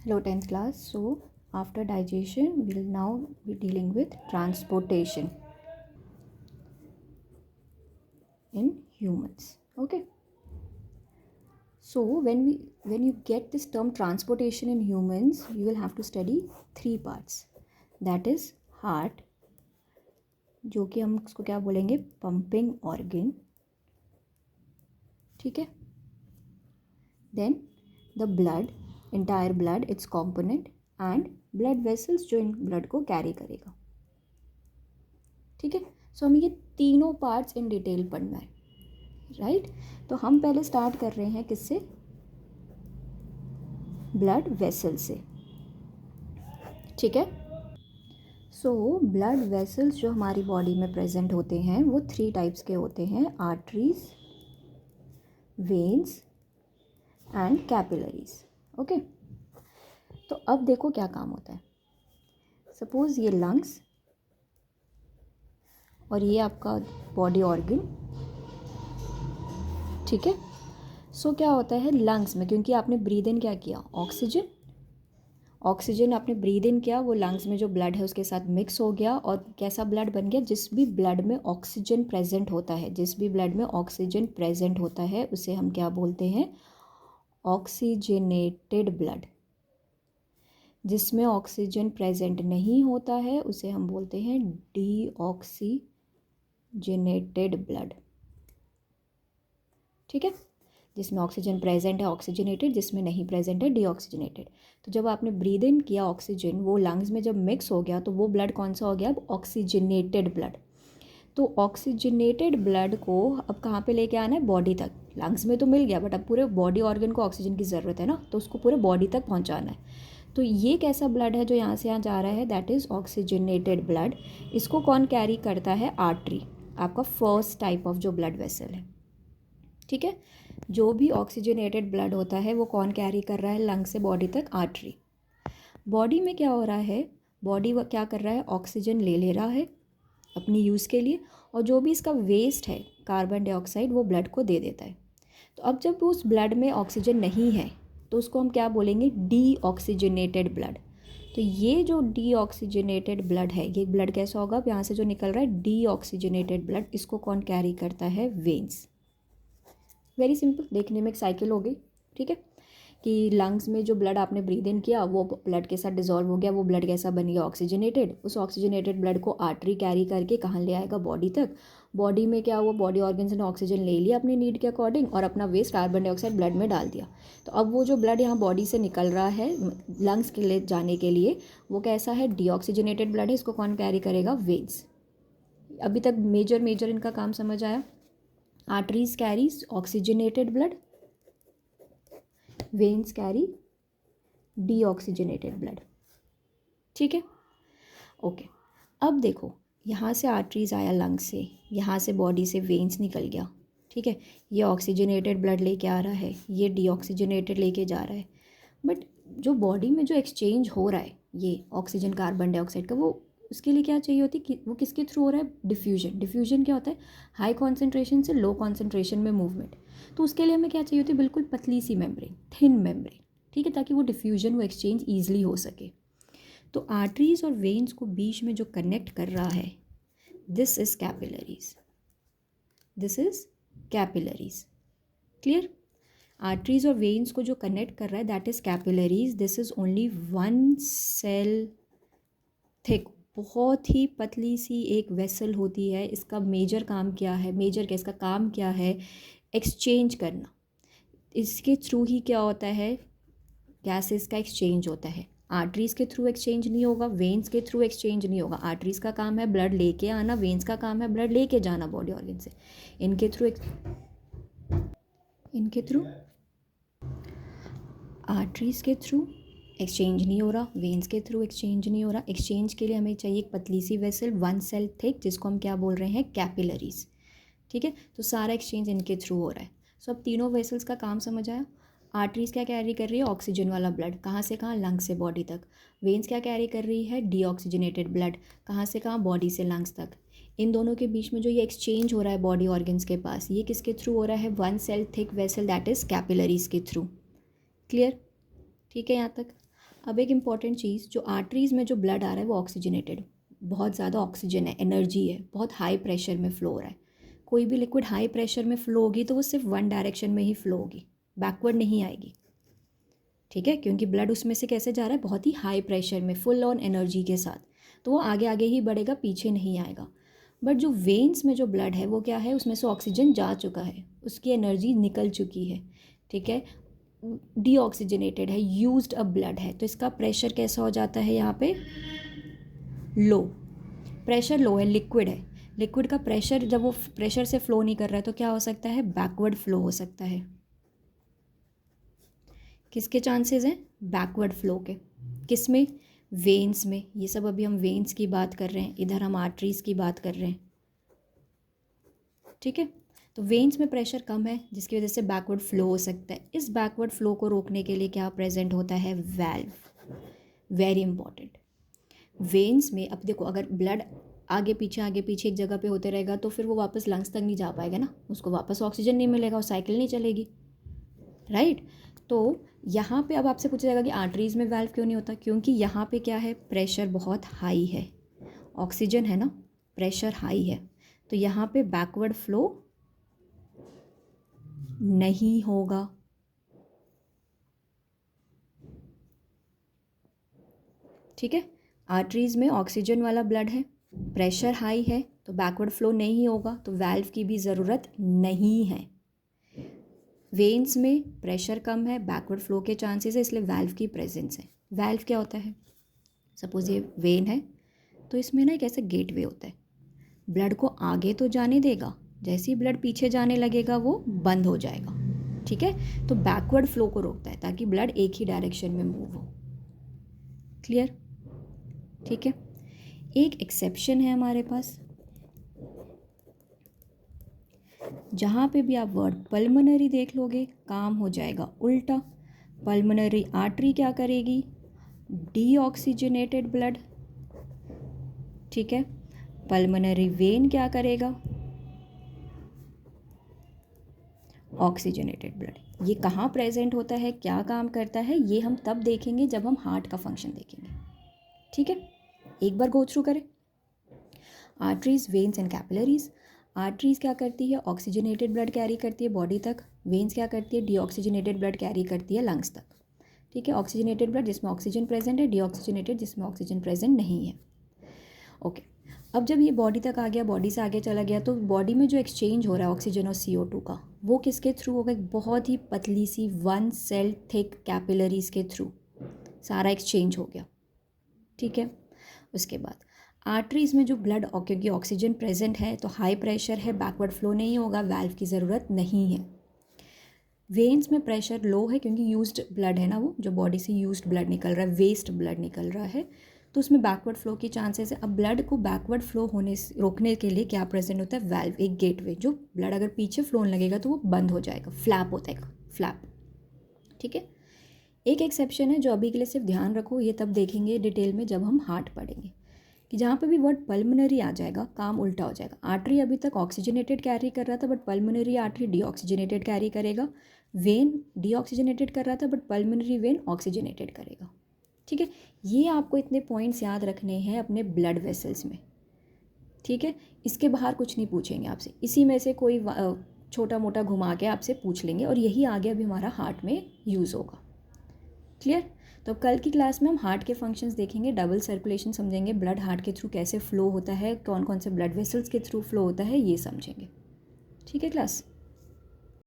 Hello 10th class. So after digestion we will now be dealing with transportation in humans. Okay. So when you get this term transportation in humans, you will have to study three parts. That is heart, जो कि हम उसको क्या बोलेंगे, pumping organ. ठीक है. Then the blood, entire blood, its component and blood vessels जो इन blood को carry करेगा. ठीक है. सो हमें ये तीनों पार्ट्स इन डिटेल पढ़ना है, राइट. तो हम पहले स्टार्ट कर रहे हैं किससे, ब्लड वेसल से. ठीक है. सो ब्लड वेसल्स जो हमारी बॉडी में प्रेजेंट होते हैं वो थ्री टाइप्स के होते हैं, arteries, veins and capillaries. Okay. तो अब देखो क्या काम होता है. सपोज ये लंग्स और ये आपका बॉडी ऑर्गन. ठीक है. सो क्या होता है लंग्स में, क्योंकि आपने ब्रीद इन क्या किया, ऑक्सीजन आपने ब्रीद इन किया, वो लंग्स में जो ब्लड है उसके साथ मिक्स हो गया और कैसा ब्लड बन गया, जिस भी ब्लड में ऑक्सीजन प्रेजेंट होता है उसे हम क्या बोलते हैं, ऑक्सीजनेटेड ब्लड. जिसमें ऑक्सीजन प्रेजेंट नहीं होता है उसे हम बोलते हैं डीऑक्सीजनेटेड ब्लड. ठीक है. जिसमें ऑक्सीजन प्रेजेंट है ऑक्सीजनेटेड, जिसमें नहीं प्रेजेंट है डीऑक्सीजनेटेड. तो जब आपने ब्रीद इन किया ऑक्सीजन, वो लंग्स में जब मिक्स हो गया तो वो ब्लड कौन सा हो गया, अब ऑक्सीजनेटेड ब्लड. तो ऑक्सीजनेटेड ब्लड को अब कहाँ पे लेके आना है, बॉडी तक. लंग्स में तो मिल गया बट अब पूरे बॉडी ऑर्गन को ऑक्सीजन की ज़रूरत है ना, तो उसको पूरे बॉडी तक पहुँचाना है. तो ये कैसा ब्लड है जो यहाँ से यहाँ जा रहा है, दैट इज़ ऑक्सीजनेटेड ब्लड. इसको कौन कैरी करता है, आर्टरी, आपका फर्स्ट टाइप ऑफ जो ब्लड वेसल है. ठीक है. जो भी ऑक्सीजनेटेड ब्लड होता है वो कौन कैरी कर रहा है लंग से बॉडी तक, आर्टरी. बॉडी में क्या हो रहा है, बॉडी क्या कर रहा है, ऑक्सीजन ले रहा है अपनी यूज़ के लिए, और जो भी इसका वेस्ट है कार्बन डाइऑक्साइड वो ब्लड को दे देता है. तो अब जब उस ब्लड में ऑक्सीजन नहीं है तो उसको हम क्या बोलेंगे, डीऑक्सीजनेटेड ब्लड. तो ये जो डीऑक्सीजनेटेड ब्लड है, ये ब्लड कैसा होगा, अब यहाँ से जो निकल रहा है डीऑक्सीजनेटेड ब्लड, इसको कौन कैरी करता है, वेन्स. वेरी सिंपल, देखने में एक साइकिल हो गई. ठीक है. कि लंग्स में जो ब्लड आपने ब्रीद इन किया वो ब्लड के साथ डिजॉल्व हो गया, वो ब्लड कैसा बन गया, ऑक्सीजनेटेड. उस ऑक्सीजनेटेड ब्लड को आर्टरी कैरी करके कहाँ ले आएगा, बॉडी तक. बॉडी में क्या हुआ, बॉडी ऑर्गन्स ने ऑक्सीजन ले लिया अपनी नीड के अकॉर्डिंग और अपना वेस्ट कार्बन डाइऑक्साइड ब्लड में डाल दिया. तो अब वो जो ब्लड यहाँ बॉडी से निकल रहा है लंग्स के लिए जाने के लिए, वो कैसा है, डीऑक्सीजनेटेड ब्लड है. इसको कौन कैरी करेगा, वेन्स. अभी तक मेजर इनका काम समझ आया. Arteries carries oxygenated blood, veins carry deoxygenated blood. ठीक है. ओके. अब देखो यहाँ से आर्टरीज आया लंग से, यहाँ से बॉडी से वेन्स निकल गया. ठीक है. ये ऑक्सीजनेटेड ब्लड लेके आ रहा है, ये डीऑक्सीजनेटेड लेके जा रहा है. बट जो बॉडी में जो एक्सचेंज हो रहा है ये ऑक्सीजन कार्बन डाइऑक्साइड का, वो उसके लिए क्या चाहिए होती है, वो किसके थ्रू हो रहा है, डिफ्यूजन क्या होता है, हाई कॉन्सेंट्रेशन से लो कॉन्सेंट्रेशन में मूवमेंट. तो उसके लिए हमें क्या चाहिए होती है, बिल्कुल पतली सी मेम्ब्रेन, थिन मेम्ब्रेन. ठीक है. ताकि वो डिफ्यूजन, वो एक्सचेंज ईजिली हो सके. तो आर्टरीज और वेन्स को बीच में जो कनेक्ट कर रहा है, this is capillaries. Clear. Arteries और वेन्स को जो कनेक्ट कर रहा है that is capillaries. This is only one cell thick, बहुत ही पतली सी एक वेसल होती है. इसका मेजर काम क्या है, इसका काम क्या है, एक्सचेंज करना. इसके थ्रू ही क्या होता है, गैसेस का एक्सचेंज होता है. आर्टरीज के थ्रू एक्सचेंज नहीं होगा, वेन्स के थ्रू एक्सचेंज नहीं होगा. आर्टरीज का काम है ब्लड लेके आना, वेन्स का काम है ब्लड लेके जाना बॉडी ऑर्गन से. इनके थ्रू आर्टरीज के थ्रू एक्सचेंज नहीं हो रहा, वेन्स के थ्रू एक्सचेंज नहीं हो रहा. एक्सचेंज के लिए हमें चाहिए एक पतली सी वेसल, वन सेल थिक, जिसको हम क्या बोल रहे हैं, कैपिलरीज. ठीक है. तो सारा एक्सचेंज इनके थ्रू हो रहा है. सो अब तीनों वेसल्स का काम समझ आया. आर्टरीज क्या कैरी कर रही है, ऑक्सीजन वाला ब्लड, कहाँ से कहाँ, लंग्स से बॉडी तक. वेन्स क्या कैरी कर रही है, डीऑक्सीजनेटेड ब्लड, कहाँ से कहाँ, बॉडी से लंग्स तक. इन दोनों के बीच में जो ये एक्सचेंज हो रहा है बॉडी ऑर्गन्स के पास, ये किसके थ्रू हो रहा है, one cell thick vessel, that is capillaries के थ्रू. क्लियर. ठीक है यहाँ तक. अब एक इम्पॉर्टेंट चीज़, जो आर्टरीज़ में जो ब्लड आ रहा है वो ऑक्सीजनेटेड, बहुत ज़्यादा ऑक्सीजन है, एनर्जी है, बहुत हाई प्रेशर में फ़्लो हो रहा है। कोई भी लिक्विड हाई प्रेशर में फ़्लो होगी तो वो सिर्फ वन डायरेक्शन में ही फ़्लो होगी, बैकवर्ड नहीं आएगी, ठीक है, क्योंकि ब्लड उसमें से कैसे जा रहा है, बहुत ही हाई प्रेशर में, फुल ऑन एनर्जी के साथ, तो वो आगे आगे ही बढ़ेगा, पीछे नहीं आएगा। बट जो वेन्स में जो ब्लड है वो क्या है, उसमें से ऑक्सीजन जा चुका है, उसकी एनर्जी निकल चुकी है, ठीक है, डीऑक्सीजनेटेड है, यूज्ड अ ब्लड है, तो इसका प्रेशर कैसा हो जाता है, यहाँ पे लो, प्रेशर लो है, लिक्विड है, लिक्विड का प्रेशर जब वो प्रेशर से फ्लो नहीं कर रहा है तो क्या हो सकता है, बैकवर्ड फ्लो हो सकता है। किसके चांसेस हैं, बैकवर्ड फ्लो के, किस में, वेन्स में। ये सब अभी हम वेन्स की बात कर रहे हैं, इधर हम आर्टरीज की बात कर रहे हैं, ठीक है। तो वेन्स में प्रेशर कम है जिसकी वजह से बैकवर्ड फ्लो हो सकता है। इस बैकवर्ड फ्लो को रोकने के लिए क्या प्रेजेंट होता है, वाल्व, वेरी इंपॉर्टेंट। वेन्स में अब देखो, अगर ब्लड आगे पीछे एक जगह पे होते रहेगा तो फिर वो वापस लंग्स तक नहीं जा पाएगा ना, उसको वापस ऑक्सीजन नहीं मिलेगा और साइकिल नहीं चलेगी, राइट। तो यहाँ पे अब आपसे पूछा जाएगा कि आर्टरीज़ में वाल्व क्यों नहीं होता, क्योंकि यहाँ पे क्या है, प्रेशर बहुत हाई है, ऑक्सीजन है ना, प्रेशर हाई है, तो यहाँ पे बैकवर्ड फ्लो नहीं होगा, ठीक है। आर्टरीज़ में ऑक्सीजन वाला ब्लड है, प्रेशर हाई है, तो बैकवर्ड फ्लो नहीं होगा, तो वाल्व की भी ज़रूरत नहीं है। वेन्स में प्रेशर कम है, बैकवर्ड फ्लो के चांसेस है, इसलिए वाल्व की प्रेजेंस है। वाल्व क्या होता है, सपोज ये वेन है तो इसमें ना एक ऐसा गेटवे होता है, ब्लड को आगे तो जाने देगा, जैसे ही ब्लड पीछे जाने लगेगा वो बंद हो जाएगा, ठीक है। तो बैकवर्ड फ्लो को रोकता है ताकि ब्लड एक ही डायरेक्शन में मूव हो, क्लियर, ठीक है। एक एक्सेप्शन है हमारे पास, जहाँ पे भी आप वर्ड पल्मोनरी देख लोगे काम हो जाएगा उल्टा। पल्मोनरी आर्टरी क्या करेगी, डीऑक्सीजनेटेड ब्लड, ठीक है। पल्मोनरी वेन क्या करेगा, ऑक्सीजनेटेड ब्लड। ये कहाँ प्रेजेंट होता है, क्या काम करता है, ये हम तब देखेंगे जब हम हार्ट का फंक्शन देखेंगे, ठीक है। एक बार गो थ्रू करें, arteries, veins and capillaries. Arteries क्या करती है, ऑक्सीजनेटेड ब्लड कैरी करती है बॉडी तक। वेन्स क्या करती है, डीऑक्सीजनेटेड ब्लड कैरी करती है लंग्स तक, ठीक है। ऑक्सीजनेटेड ब्लड जिसमें ऑक्सीजन प्रेजेंट है, डीऑक्सीजनेटेड जिसमें ऑक्सीजन प्रेजेंट नहीं है, ओके। अब जब ये बॉडी तक आ गया, बॉडी से आगे चला गया, तो बॉडी में जो एक्सचेंज हो रहा है ऑक्सीजन और CO2 का, वो किसके थ्रू होगा, एक बहुत ही पतली सी वन सेल थिक कैपिलरीज के थ्रू सारा एक्सचेंज हो गया, ठीक है। उसके बाद आर्टरीज में जो ब्लड, क्योंकि ऑक्सीजन प्रेजेंट है तो हाई प्रेशर है, बैकवर्ड फ्लो नहीं होगा, वाल्व की ज़रूरत नहीं है। वेन्स में प्रेशर लो है क्योंकि यूज्ड ब्लड है ना, वो जो बॉडी से यूज्ड ब्लड निकल रहा है, वेस्ट ब्लड निकल रहा है, तो उसमें बैकवर्ड फ्लो की चांसेस है। अब ब्लड को बैकवर्ड फ्लो होने से रोकने के लिए क्या प्रेजेंट होता है, वाल्व, एक गेटवे, जो ब्लड अगर पीछे फ्लो होने लगेगा तो वो बंद हो जाएगा, फ्लैप होता है, फ्लैप, ठीक है। एक एक्सेप्शन है जो अभी के लिए सिर्फ ध्यान रखो, ये तब देखेंगे डिटेल में जब हम हार्ट पढ़ेंगे, कि जहाँ पे भी वर्ड पल्मोनरी आ जाएगा काम उल्टा हो जाएगा। आर्टरी अभी तक ऑक्सीजनेटेड कैरी कर रहा था but pulmonary artery deoxygenated carry करेगा, वेन डीऑक्सीजनेटेड कर रहा था बट पल्मोनरी वेन ऑक्सीजनेटेड करेगा, ठीक है। ये आपको इतने पॉइंट्स याद रखने हैं अपने ब्लड वेसल्स में, ठीक है। इसके बाहर कुछ नहीं पूछेंगे आपसे, इसी में से कोई छोटा मोटा घुमा के आपसे पूछ लेंगे, और यही आगे अभी हमारा हार्ट में यूज़ होगा, क्लियर। तो कल की क्लास में हम हार्ट के फंक्शंस देखेंगे, डबल सर्कुलेशन समझेंगे, ब्लड हार्ट के थ्रू कैसे फ्लो होता है, कौन कौन से ब्लड वेसल्स के थ्रू फ्लो होता है, ये समझेंगे, ठीक है क्लास।